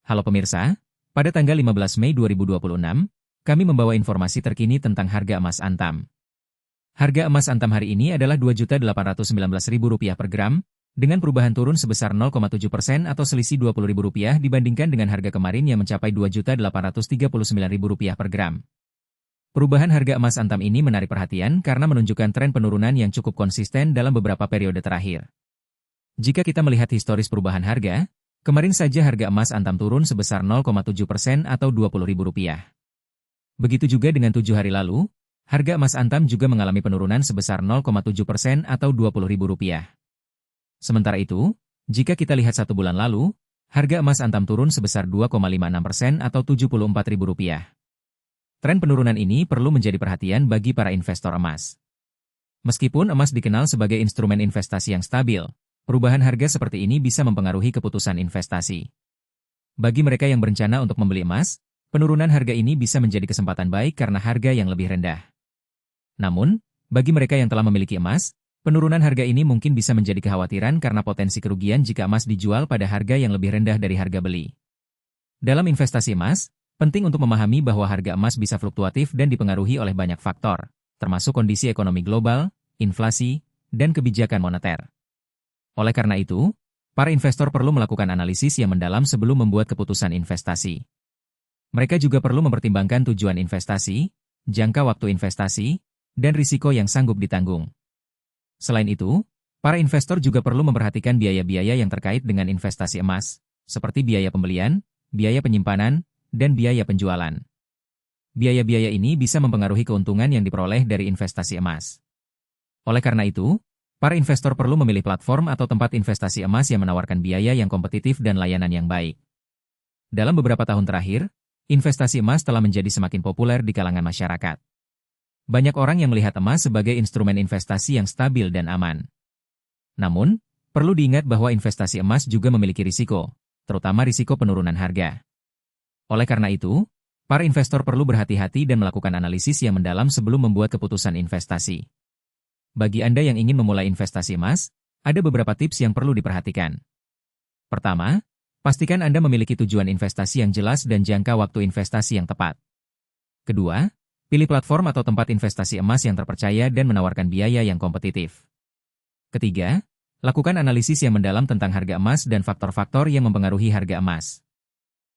Halo pemirsa, pada tanggal 15 Mei 2026, kami membawa informasi terkini tentang harga emas Antam. Harga emas Antam hari ini adalah Rp2.819.000 per gram, dengan perubahan turun sebesar 0,7% atau selisih Rp20.000 dibandingkan dengan harga kemarin yang mencapai Rp2.839.000 per gram. Perubahan harga emas Antam ini menarik perhatian karena menunjukkan tren penurunan yang cukup konsisten dalam beberapa periode terakhir. Jika kita melihat historis perubahan harga, kemarin saja harga emas Antam turun sebesar 0,7% atau Rp20.000. Begitu juga dengan 7 hari lalu, harga emas Antam juga mengalami penurunan sebesar 0,7% atau Rp20.000. Sementara itu, jika kita lihat 1 bulan lalu, harga emas Antam turun sebesar 2,56% atau Rp74.000. Tren penurunan ini perlu menjadi perhatian bagi para investor emas. Meskipun emas dikenal sebagai instrumen investasi yang stabil, perubahan harga seperti ini bisa mempengaruhi keputusan investasi. Bagi mereka yang berencana untuk membeli emas, penurunan harga ini bisa menjadi kesempatan baik karena harga yang lebih rendah. Namun, bagi mereka yang telah memiliki emas, penurunan harga ini mungkin bisa menjadi kekhawatiran karena potensi kerugian jika emas dijual pada harga yang lebih rendah dari harga beli. Dalam investasi emas, penting untuk memahami bahwa harga emas bisa fluktuatif dan dipengaruhi oleh banyak faktor, termasuk kondisi ekonomi global, inflasi, dan kebijakan moneter. Oleh karena itu, para investor perlu melakukan analisis yang mendalam sebelum membuat keputusan investasi. Mereka juga perlu mempertimbangkan tujuan investasi, jangka waktu investasi, dan risiko yang sanggup ditanggung. Selain itu, para investor juga perlu memperhatikan biaya-biaya yang terkait dengan investasi emas, seperti biaya pembelian, biaya penyimpanan, dan biaya penjualan. Biaya-biaya ini bisa mempengaruhi keuntungan yang diperoleh dari investasi emas. Oleh karena itu, para investor perlu memilih platform atau tempat investasi emas yang menawarkan biaya yang kompetitif dan layanan yang baik. Dalam beberapa tahun terakhir, investasi emas telah menjadi semakin populer di kalangan masyarakat. Banyak orang yang melihat emas sebagai instrumen investasi yang stabil dan aman. Namun, perlu diingat bahwa investasi emas juga memiliki risiko, terutama risiko penurunan harga. Oleh karena itu, para investor perlu berhati-hati dan melakukan analisis yang mendalam sebelum membuat keputusan investasi. Bagi Anda yang ingin memulai investasi emas, ada beberapa tips yang perlu diperhatikan. Pertama, pastikan Anda memiliki tujuan investasi yang jelas dan jangka waktu investasi yang tepat. Kedua, pilih platform atau tempat investasi emas yang terpercaya dan menawarkan biaya yang kompetitif. Ketiga, lakukan analisis yang mendalam tentang harga emas dan faktor-faktor yang mempengaruhi harga emas.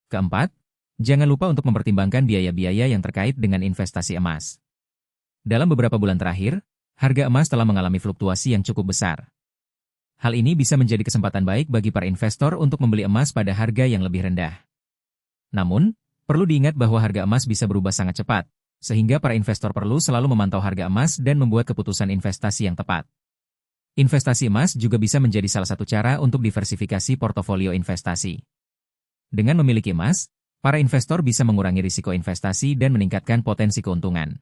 Keempat, jangan lupa untuk mempertimbangkan biaya-biaya yang terkait dengan investasi emas. Dalam beberapa bulan terakhir, harga emas telah mengalami fluktuasi yang cukup besar. Hal ini bisa menjadi kesempatan baik bagi para investor untuk membeli emas pada harga yang lebih rendah. Namun, perlu diingat bahwa harga emas bisa berubah sangat cepat, sehingga para investor perlu selalu memantau harga emas dan membuat keputusan investasi yang tepat. Investasi emas juga bisa menjadi salah satu cara untuk diversifikasi portofolio investasi. Dengan memiliki emas, para investor bisa mengurangi risiko investasi dan meningkatkan potensi keuntungan.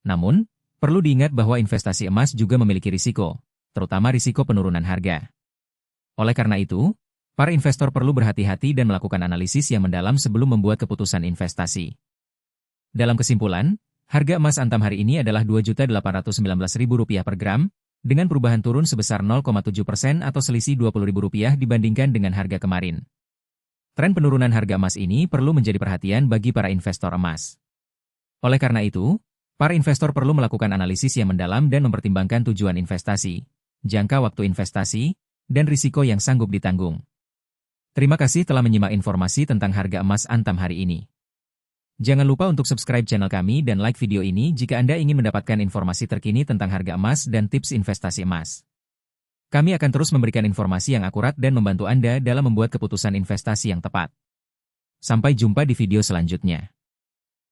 Namun, perlu diingat bahwa investasi emas juga memiliki risiko, terutama risiko penurunan harga. Oleh karena itu, para investor perlu berhati-hati dan melakukan analisis yang mendalam sebelum membuat keputusan investasi. Dalam kesimpulan, harga emas Antam hari ini adalah Rp2.819.000 per gram, dengan perubahan turun sebesar 0,7% atau selisih Rp20.000 dibandingkan dengan harga kemarin. Tren penurunan harga emas ini perlu menjadi perhatian bagi para investor emas. Oleh karena itu, para investor perlu melakukan analisis yang mendalam dan mempertimbangkan tujuan investasi, jangka waktu investasi, dan risiko yang sanggup ditanggung. Terima kasih telah menyimak informasi tentang harga emas Antam hari ini. Jangan lupa untuk subscribe channel kami dan like video ini jika Anda ingin mendapatkan informasi terkini tentang harga emas dan tips investasi emas. Kami akan terus memberikan informasi yang akurat dan membantu Anda dalam membuat keputusan investasi yang tepat. Sampai jumpa di video selanjutnya.